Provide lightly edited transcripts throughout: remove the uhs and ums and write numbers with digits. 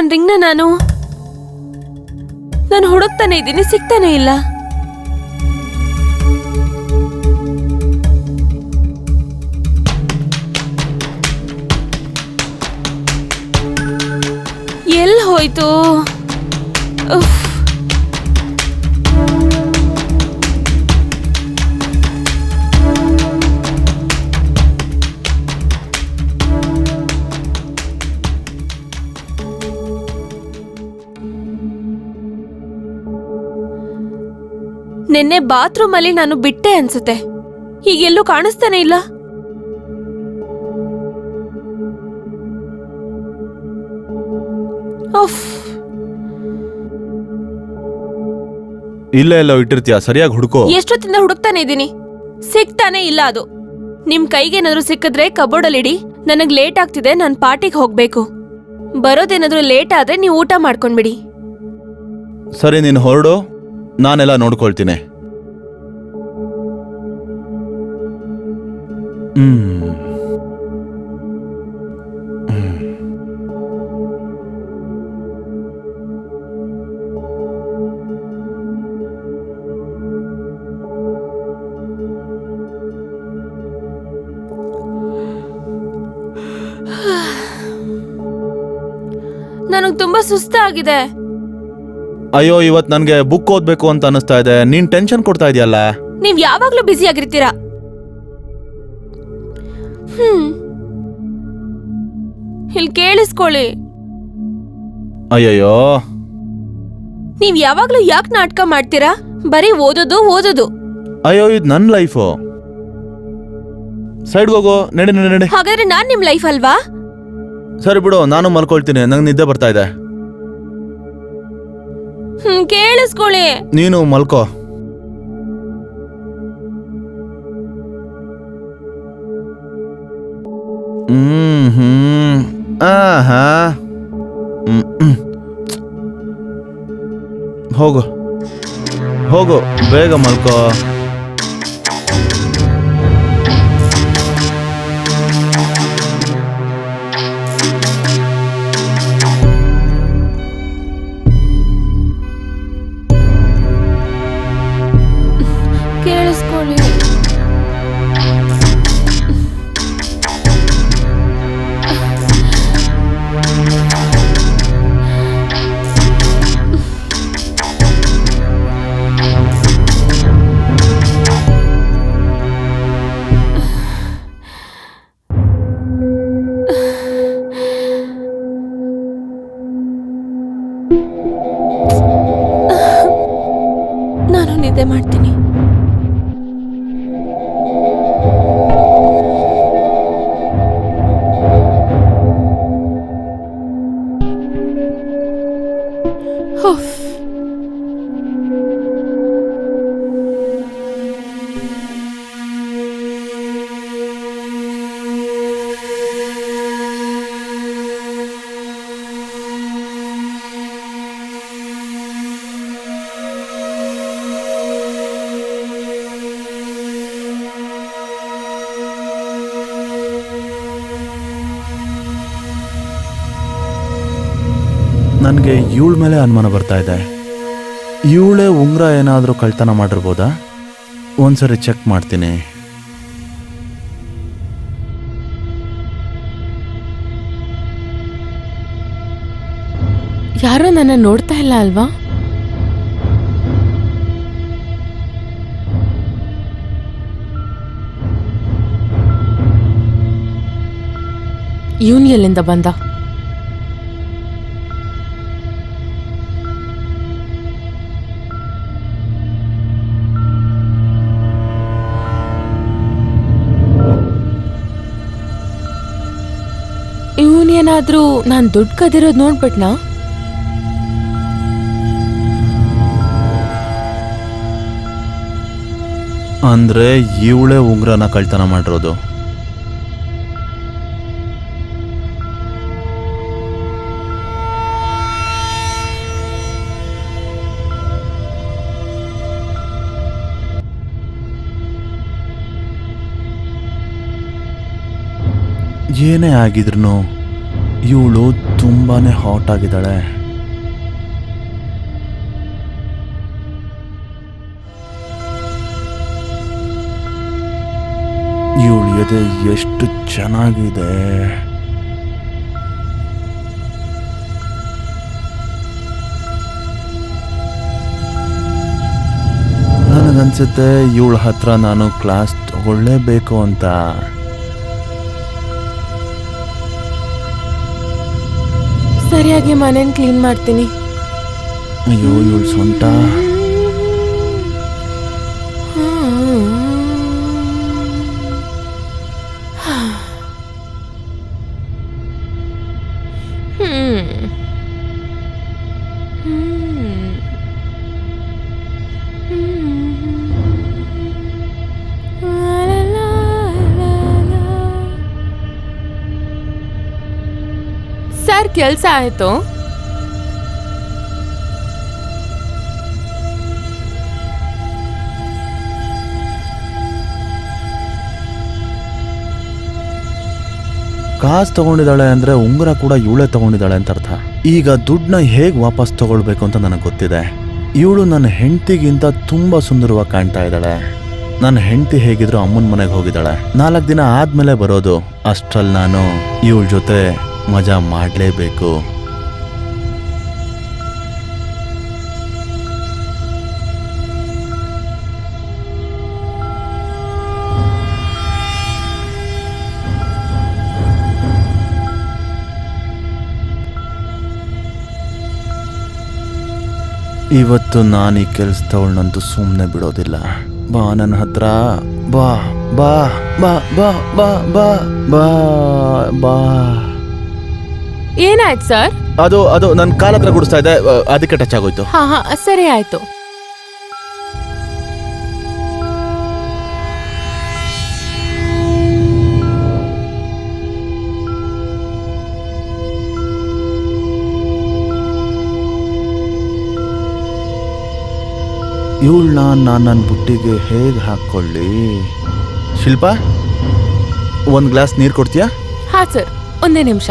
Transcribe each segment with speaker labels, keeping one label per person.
Speaker 1: ನನ್ನ ರಿಂಗ್ನ ನಾನು ಹುಡುಕ್ತಾನೆ ಇದ್ದೀನಿ, ಸಿಗ್ತಾನೆ ಇಲ್ಲ. ಎಲ್ಲಿ ಹೋಯ್ತು? ನಿನ್ನೆ ಬಾತ್ರೂಮ್ ಅಲ್ಲಿ ನಾನು ಬಿಟ್ಟೆ ಅನ್ಸುತ್ತೆ. ಹೀಗೆಲ್ಲೂ ಕಾಣಿಸ್ತಾನೆ ಇಲ್ಲ.
Speaker 2: ಇಲ್ಲ ಎಲ್ಲ ಇಟ್ಟಿರ್ತೀಯ, ಸರಿಯಾಗಿ ಹುಡುಕೋ.
Speaker 1: ಎಷ್ಟೊತ್ತಿಂದ ಹುಡುಕ್ತಾನೆ ಇದ್ದೀನಿ, ಸಿಗ್ತಾನೆ ಇಲ್ಲ ಅದು. ನಿಮ್ ಕೈಗೇನಾದ್ರೂ ಸಿಕ್ಕಿದ್ರೆ ಕಬೋರ್ಡಲ್ಲಿ ಇಡಿ. ನನಗ್ ಲೇಟ್ ಆಗ್ತಿದೆ, ನಾನು ಪಾರ್ಟಿಗೆ ಹೋಗ್ಬೇಕು. ಬರೋದೇನಾದ್ರೂ ಲೇಟ್ ಆದ್ರೆ ನೀವು ಊಟ ಮಾಡ್ಕೊಂಡ್ಬಿಡಿ.
Speaker 2: ಸರಿ, ನೀನು ಹೊರಡು, ನಾನೆಲ್ಲ ನೋಡ್ಕೊಳ್ತೀನಿ.
Speaker 1: ನನಗ್ ತುಂಬಾ ಸುಸ್ತಾಗಿದೆ.
Speaker 2: ಅಯ್ಯೋ, ಇವತ್ ನನ್ಗೆ ಬುಕ್ ಓದ್ಬೇಕು ಅಂತ ಅನಿಸ್ತಾ ಇದೆ. ನೀನ್ ಟೆನ್ಷನ್ ಕೊಡ್ತಾ ಇದೆಯಲ್ಲ.
Speaker 1: ನೀವ್ ಯಾವಾಗ್ಲೂ ಬ್ಯುಸಿ ಆಗಿರ್ತೀರಾ. ಇಲ್ಲಿ ಕೇಳಿಸ್ಕೊಳ್ಳಿ.
Speaker 2: ಅಯ್ಯಯ್ಯೋ,
Speaker 1: ನೀವ್ ಯಾವಾಗ್ಲೂ ಯಾಕೆ ನಾಟಕ ಮಾಡ್ತೀರಾ? ಬರೀ ಓದೋದು ಓದೋದು.
Speaker 2: ಅಯ್ಯೋ, ಇದು ನನ್ ಲೈಫು. ಸೈಡ್ಗೆ ಹೋಗೋ, ನಡಿ ನಡಿ ನಡಿ.
Speaker 1: ಹಾಗಾದ್ರೆ ನಾನ್ ನಿಮ್ ಲೈಫ್ ಅಲ್ವಾ?
Speaker 2: ಸರಿ ಬಿಡು, ನಾನು ಮಲ್ಕೊಳ್ತೀನಿ, ನಂಗೆ ನಿದ್ದೆ ಬರ್ತಾ ಇದೆ.
Speaker 1: ಕೇಳಿಸ್ಕೊಳ್ಳಿ.
Speaker 2: ನೀನು ಮಲ್ಕೋ. ಹೋಗು ಹೋಗು, ಬೇಗ ಮಲ್ಕೋ.
Speaker 1: ಕೇಳಿಸ್ಕೊಳ್ಳಿ. ನಾನು ನಿದ್ದೆ ಮಾಡ್ತೀನಿ.
Speaker 2: ನನಗೆ ಇವಳ ಮೇಲೆ ಅನುಮಾನ ಬರ್ತಾ ಇದೆ. ಇವಳೇ ಉಂಗುರ ಏನಾದರೂ ಕಳ್ತನ ಮಾಡಿರ್ಬೋದಾ? ಒಂದ್ಸರಿ ಚೆಕ್ ಮಾಡ್ತೀನಿ.
Speaker 1: ಯಾರೋ ನನ್ನ ನೋಡ್ತಾ ಇಲ್ಲ ಅಲ್ವಾ? ಇವನು ಎಲ್ಲಿಂದ ಬಂದ? ಇವನೇನಾದ್ರೂ ನಾನ್ ದುಡ್ಡು ಕದಿರೋದು ನೋಡ್ಬಿಟ್ನಾ?
Speaker 2: ಅಂದ್ರೆ ಇವಳೇ ಉಂಗುರನ ಕಳ್ತನ ಮಾಡಿರೋದು. ಏನೇ ಆಗಿದ್ರು ಇವಳು ತುಂಬಾನೇ ಹಾಟ್ ಆಗಿದ್ದಾಳೆ. ಇವಳು ಎದೆ ಎಷ್ಟು ಚೆನ್ನಾಗಿದೆ. ನನಗನ್ಸುತ್ತೆ ಇವಳ ಹತ್ರ ನಾನು ಕ್ಲಾಸ್ ತಗೊಳ್ಳೇಬೇಕು ಅಂತ.
Speaker 1: ಸರಿಯಾಗಿ ಮನೇನ ಕ್ಲೀನ್ ಮಾಡ್ತೀನಿ.
Speaker 2: ಅಯ್ಯೋ ಇವಳು ಸೊಂಟ.
Speaker 1: ಸರ್ ಕೆಲಸ ಆಯ್ತು.
Speaker 2: ಕಾಸು ತಗೊಂಡಿದ್ದಾಳೆ ಅಂದ್ರೆ ಉಂಗುರ ಕೂಡ ಇವಳೇ ತಗೊಂಡಿದ್ದಾಳೆ ಅಂತ ಅರ್ಥ. ಈಗ ದುಡ್ಡನ್ನ ಹೇಗೆ ವಾಪಸ್ ತಗೊಳ್ಬೇಕು ಅಂತ ನನಗೆ ಗೊತ್ತಿದೆ. ಇವಳು ನನ್ನ ಹೆಂಡತಿಗಿಂತ ತುಂಬಾ ಸುಂದರವಾಗಿ ಕಾಣ್ತಾ ಇದ್ದಾಳೆ. ನನ್ನ ಹೆಂಡತಿ ಹೇಗಿದ್ರು ಅಮ್ಮನ ಮನೆಗೆ ಹೋಗಿದ್ದಾಳೆ. 4 ದಿನ ಆದ್ಮೇಲೆ ಬರೋದು. ಅಷ್ಟ್ರಲ್ಲಿ ನಾನು ಇವಳ ಜೊತೆ ಮಜಾ ಮಾಡಲೇಬೇಕು. ಇವತ್ತು ನಾನು ಈ ಕೆಲಸದವಳನ್ನಂತೂ ಸುಮ್ಮನೆ ಬಿಡೋದಿಲ್ಲ. ಬಾ ನನ್ನ ಹತ್ರ ಬಾ ಬಾ ಬಾ ಬಾ ಬಾ ಬಾ ಬಾ ಬಾ.
Speaker 1: ಏನಾಯ್ತು ಸರ್?
Speaker 2: ಅದು ಅದು ನನ್ನ ಕಾಲ ಹತ್ರ ಗುಡಿಸ್ತಾ ಇದೆ, ಅದಕ್ಕೆ ಟಚ್ ಆಗೋಯ್ತು.
Speaker 1: ಹಾ ಸರಿ ಆಯ್ತು.
Speaker 2: ಇವಳನ್ನ ನಾನು ನನ್ನ ಬುಟ್ಟಿಗೆ ಹೇಗೆ ಹಾಕ್ಕೊಳ್ಳಿ? ಶಿಲ್ಪ, ಒಂದು ಗ್ಲಾಸ್ ನೀರು ಕೊಡ್ತೀಯಾ?
Speaker 1: ಹಾ ಸರ್, ಒಂದೇ ನಿಮಿಷ.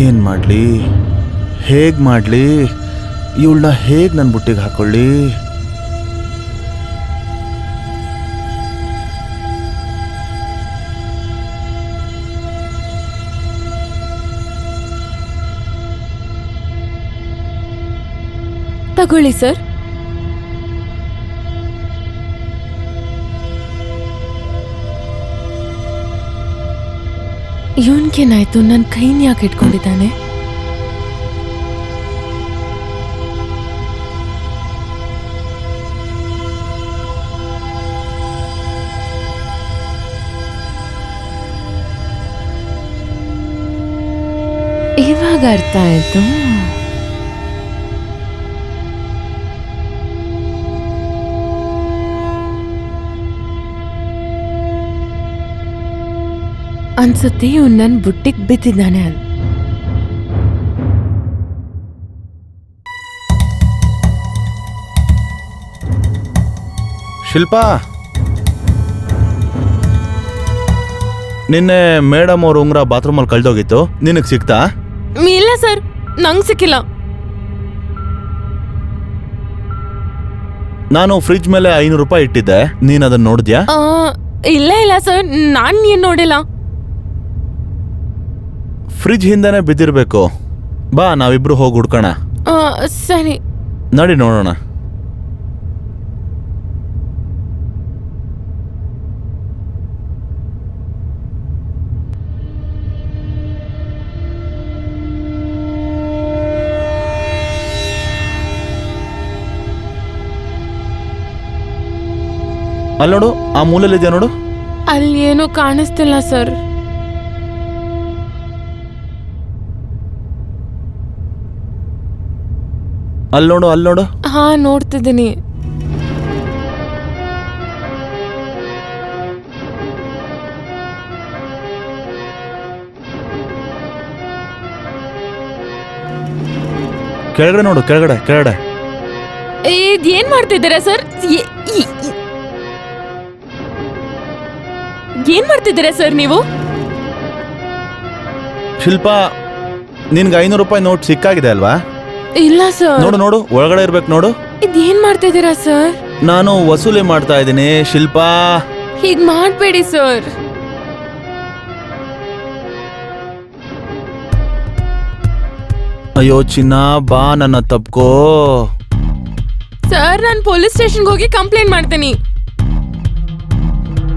Speaker 2: ಏನು ಮಾಡಲಿ, ಹೇಗೆ ಮಾಡಲಿ? ಇವಳನ್ನ ಹೇಗೆ ನನ್ನ ಬುಟ್ಟಿಗೆ ಹಾಕೊಳ್ಳಿ?
Speaker 1: ತಗೊಳ್ಳಿ ಸರ್. ಇವನ್ಗೇನಾಯ್ತು? ನನ್ನ ಕೈನ ಯಾಕೆ ಇಟ್ಕೊಂಡಿದ್ದಾನೆ? ಇವಾಗ ಅರ್ಥ ಆಯ್ತು. ಅನ್ಸುತ್ತೆ ಇವ್ನು ನನ್ನ ಬುಟ್ಟಿಗೆ ಬಿದ್ದಿದ್ದಾನೆ ಅಂತ.
Speaker 2: ಶಿಲ್ಪ, ನಿನ್ನೆ ಮೇಡಮ್ ಅವ್ರ ಉಂಗ್ರ ಬಾತ್ರೂಮಲ್ಲಿ ಕಳ್ದೋಗಿತ್ತು, ನಿನಗೆ ಸಿಕ್ತಾ?
Speaker 1: ಇಲ್ಲ ಸರ್, ನಂಗೆ ಸಿಕ್ಕಿಲ್ಲ.
Speaker 2: ನಾನು ಫ್ರಿಜ್ ಮೇಲೆ 500 ರೂಪಾಯಿ ಇಟ್ಟಿದ್ದೆ, ನೀನ್ ಅದನ್ನ ನೋಡಿದ್ಯಾ?
Speaker 1: ಇಲ್ಲ ಇಲ್ಲ ಸರ್, ನಾನು ಏನ್ ನೋಡಿಲ್ಲ.
Speaker 2: ಫ್ರಿಜ್ ಹಿಂದೆನೆ ಬಿದ್ದಿರ್ಬೇಕು. ಬಾ, ನಾವಿಬ್ರು ಹೋಗಿ ಹುಡ್ಕೋಣ.
Speaker 1: ಸರಿ,
Speaker 2: ನಡಿ ನೋಡೋಣ. ಅಲ್ಲಿ ನೋಡು, ಆ ಮೂಲೆಯಲ್ಲಿದೆಯಾ ನೋಡು.
Speaker 1: ಅಲ್ಲಿ ಏನು ಕಾಣಿಸ್ತಿಲ್ಲ ಸರ್.
Speaker 2: ಅಲ್ಲಿ ನೋಡು, ಅಲ್ಲಿ ನೋಡು.
Speaker 1: ಹಾ, ನೋಡ್ತಿದ್ದೀನಿ.
Speaker 2: ಕೆಳಗಡೆ ನೋಡು, ಕೆಳಗಡೆ ಕೆಳಗಡೆ.
Speaker 1: ಏನ್ ಮಾಡ್ತಿದ್ದೀರಾ ಸರ್? ಏನ್ ಮಾಡ್ತಿದ್ದೀರಾ ಸರ್ ನೀವು?
Speaker 2: ಶಿಲ್ಪಾ, ನಿನ್ಗೆ 500 ರೂಪಾಯಿ ನೋಟ್ ಸಿಕ್ಕಾಗಿದೆ ಅಲ್ವಾ?
Speaker 1: ಇಲ್ಲ ಸರ್.
Speaker 2: ನೋಡು ನೋಡು, ಒಳಗಡೆ ಇರ್ಬೇಕು ನೋಡು.
Speaker 1: ಇದೇನ್ ಮಾಡ್ತಿದ್ದೀರಾ ಸರ್?
Speaker 2: ನಾನು ವಸೂಲಿ ಮಾಡ್ತಾ ಇದ್ದೀನಿ ಶಿಲ್ಪಾ.
Speaker 1: ಹೀಗ್ ಮಾಡ್ಬೇಡಿ ಸರ್.
Speaker 2: ಅಯ್ಯೋ ಚಿನ್ನ, ಬಾ ನನ್ನ ತಪ್ಕೋ.
Speaker 1: ಸರ್, ನಾನು ಪೊಲೀಸ್ ಸ್ಟೇಷನ್ಗೆ ಹೋಗಿ ಕಂಪ್ಲೇಂಟ್ ಮಾಡ್ತೀನಿ.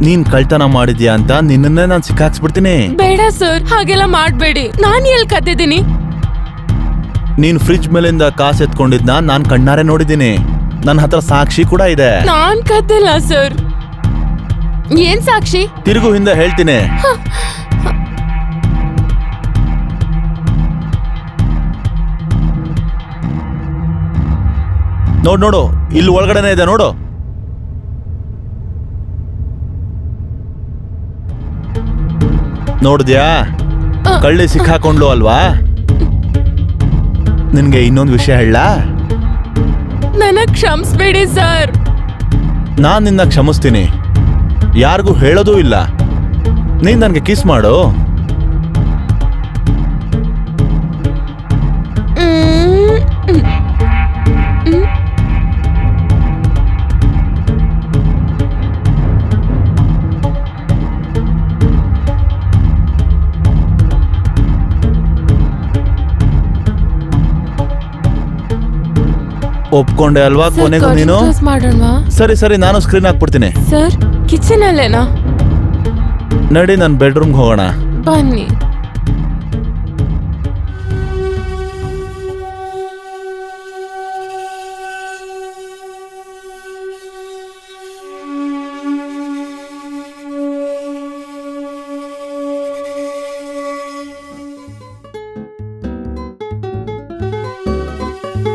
Speaker 2: ನೀನ್ ಕಳ್ತನ ಮಾಡಿದ್ಯಾ ಅಂತ ನಿನ್ನನ್ನೇ ನಾನು ಸಿಕ್ಕಾಕ್ಸ್ಬಿಡ್ತೀನಿ.
Speaker 1: ಬೇಡ ಸರ್, ಹಾಗೆಲ್ಲ ಮಾಡ್ಬೇಡಿ. ನಾನು ಎಲ್ಲಿ ಕದ್ದಿದ್ದೀನಿ?
Speaker 2: ನೀನ್ ಫ್ರಿಡ್ಜ್ ಮೇಲಿಂದ ಕಾಸು ಎತ್ಕೊಂಡಿದ್ನ ನಾನ್ ಕಣ್ಣಾರೆ ನೋಡಿದ್ದೀನಿ. ನನ್ನ ಹತ್ರ ಸಾಕ್ಷಿ ಕೂಡ ಇದೆ.
Speaker 1: ನಾನ್ ಕದ್ದಿಲ್ಲ ಸರ್. ಏನ್ ಸಾಕ್ಷಿ?
Speaker 2: ತಿರುಗು ಹಿಂದೆ ಹೇಳ್ತೀನಿ. ನೋಡ್ ನೋಡು, ಇಲ್ಲಿ ಒಳಗಡೆನೆ ಇದೆ ನೋಡು. ನೋಡಿದ್ಯಾ? ಕಳ್ಳಿ ಸಿಕ್ಕಾಕೊಂಡ್ಲು ಅಲ್ವಾ? ನಿನ್ಗೆ ಇನ್ನೊಂದು ವಿಷಯ ಹೇಳ?
Speaker 1: ನನಗ್ ಕ್ಷಮಿಸ್ಬೇಡಿ ಸರ್.
Speaker 2: ನಾನ್ ನಿನ್ನ ಕ್ಷಮಿಸ್ತೀನಿ, ಯಾರಿಗೂ ಹೇಳೋದೂ ಇಲ್ಲ. ನೀನ್ ನನ್ಗೆ ಕಿಸ್ ಮಾಡು. ಒಪ್ಕೊಂಡೆ ಅಲ್ವಾ ಕೊನೆಗೂ ನೀನು?
Speaker 1: ಮಾಡೋಣವಾ?
Speaker 2: ಸರಿ ಸರಿ, ನಾನು ಸ್ಕ್ರೀನ್ ಹಾಕ್ಬಿಡ್ತೀನಿ.
Speaker 1: ಸರ್, ಕಿಚನ್ ಅಲ್ಲೇನಾ?
Speaker 2: ನಡಿ, ನನ್ನ ಬೆಡ್ರೂಮ್ಗೆ ಹೋಗೋಣ.
Speaker 1: ಬನ್ನಿ.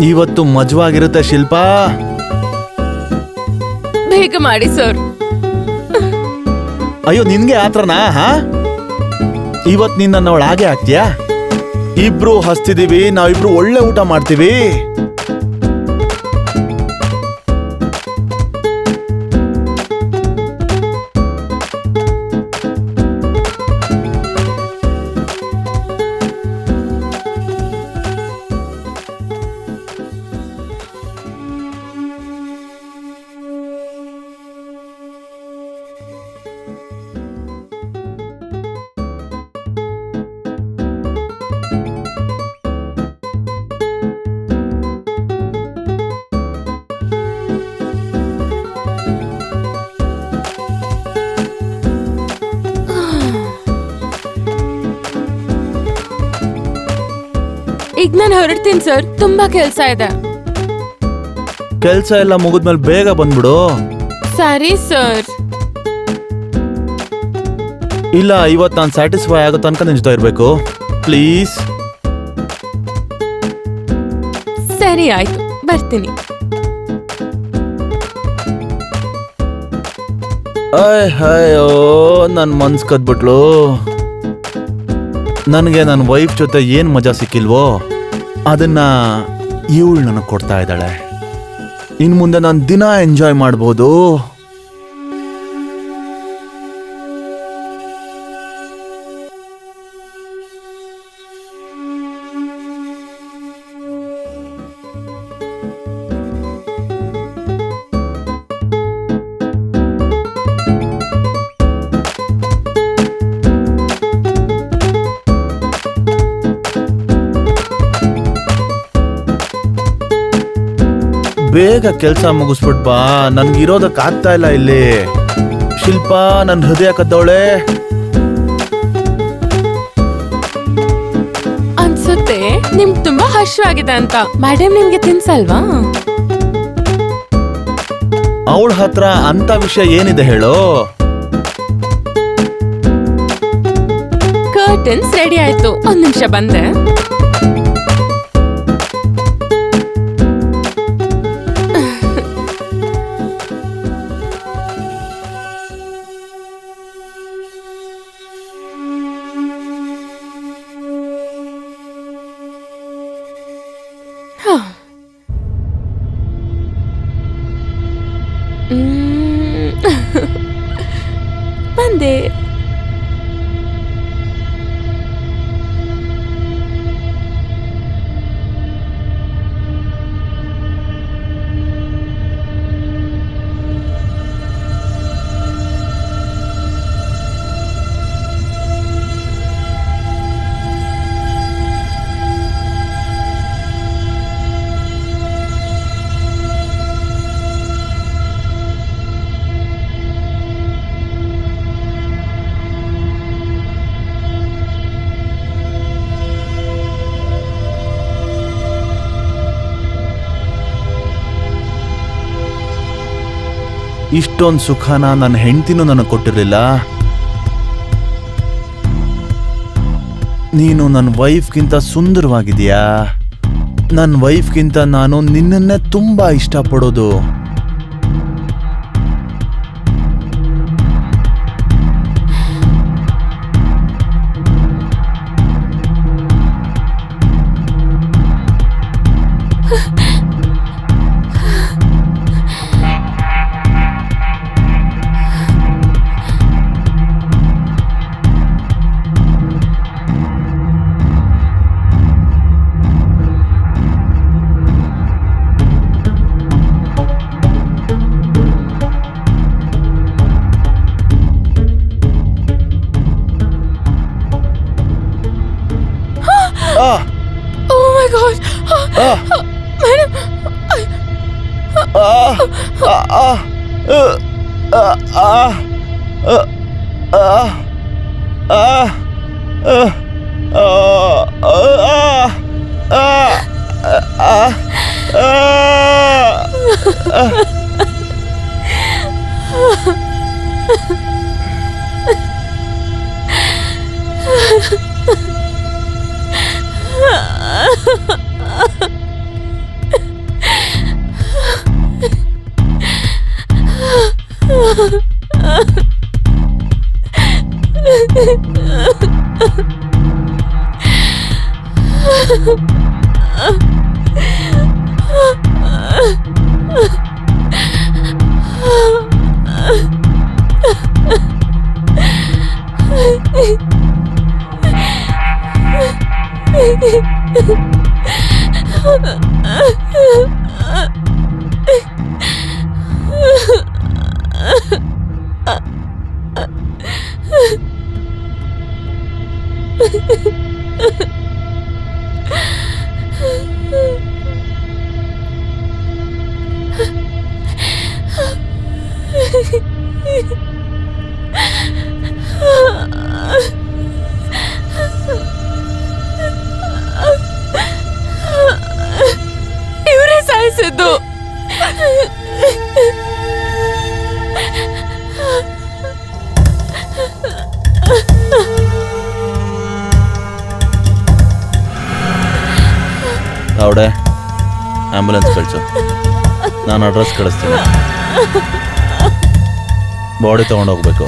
Speaker 2: ಇವತ್ತು ಮಜವಾಗಿರುತ್ತೆ ಶಿಲ್ಪಾ.
Speaker 1: ಬೇಗ ಮಾಡಿ ಸರ್.
Speaker 2: ಅಯ್ಯೋ, ನಿನ್ಗೆ ಆತ್ರನಾ? ಇವತ್ ನೀನ್ ನನ್ನ ಹಾಗೆ ಆಗ್ತೀಯಾ? ಇಬ್ರು ಹಸ್ತಿದೀವಿ, ನಾವಿಬ್ರು ಒಳ್ಳೆ ಊಟ ಮಾಡ್ತೀವಿ.
Speaker 1: ಈಗ ನಾನು ಹೊರಡ್ತೀನಿ ಸರ್, ತುಂಬಾ ಕೆಲ್ಸ ಇದೆ.
Speaker 2: ಕೆಲ್ಸ ಎಲ್ಲ ಮುಗಿದ್ಮೇಲೆ ಬೇಗ ಬಂದ್ಬಿಡು.
Speaker 1: ಸರಿ ಸರ್.
Speaker 2: ಇಲ್ಲ, ಇವತ್ತು ನಾನು ಸ್ಯಾಟಿಸ್ಫೈ ಆಗೋ ತನಕ ನಿನ್ ಜೊತೆ ಇರ್ಬೇಕು ಪ್ಲೀಸ್.
Speaker 1: ಸರಿ ಆಯ್ತು, ಬರ್ತೀನಿ.
Speaker 2: ಅಯ್ಯೋ, ನನ್ ಮನ್ಸ್ ಕದ್ಬಿಟ್ಲು. ನನಗೆ ನನ್ನ ವೈಫ್ ಜೊತೆ ಏನ್ ಮಜಾ ಸಿಕ್ಕಿಲ್ವೋ ಅದನ್ನ ಇವಳು ನನಗೆ ಕೊಡ್ತಾ ಇದ್ದಾಳೆ. ಇನ್ ಮುಂದೆ ನಾನು ದಿನ ಎಂಜಾಯ್ ಮಾಡ್ಬೋದು. ಬೇಗ ಕೆಲಸ ಮುಗಿಸ್ಬಿಟ್ ಬಾ, ನನ್ಗಿರೋದಕ್ಕೆ ಆಗ್ತಾ ಇಲ್ಲ ಇಲ್ಲಿ. ಶಿಲ್ಪಾ, ನನ್ನ ಹೃದಯ ಕದ್ದವಳೆ.
Speaker 1: ಅನ್ಸುತ್ತೆ ನಿಮ್ಗೆ ತುಂಬಾ ಹಶ್ವಾಗಿದೆ ಅಂತ. ಮೇಡಮ್ ನಿಮ್ಗೆ ತಿನ್ಸಲ್ವಾ?
Speaker 2: ಅವಳ ಹತ್ರ ಅಂತ ವಿಷಯ ಏನಿದೆ ಹೇಳು?
Speaker 1: ಕರ್ಟನ್ಸ್ ರೆಡಿ ಆಯ್ತು, ಒಂದ್ ನಿಮಿಷ ಬಂದೆ. ಬಂದೆ.
Speaker 2: ಇಷ್ಟೊಂದು ಸುಖನ ನನ್ನ ಹೆಂಡತಿನೂ ನನಗೆ ಕೊಟ್ಟಿರಲಿಲ್ಲ. ನೀನು ನನ್ನ ವೈಫ್ಗಿಂತ ಸುಂದರವಾಗಿದೆಯಾ. ನನ್ನ ವೈಫ್ಗಿಂತ ನಾನು ನಿನ್ನನ್ನೇ ತುಂಬಾ ಇಷ್ಟಪಡೋದು.
Speaker 1: Oh my God! Madam! ಇವರೇ ಸಾಯಿಸಿದ್ದು.
Speaker 2: ಅವಡೆ ಆಂಬುಲೆನ್ಸ್ ಕಳಿಸು. ನಾನು ಅಡ್ರೆಸ್ ಕಳಿಸ್ತೀನಿ. ಬಾಡಿ ತಗೊಂಡೋಗ್ಬೇಕು.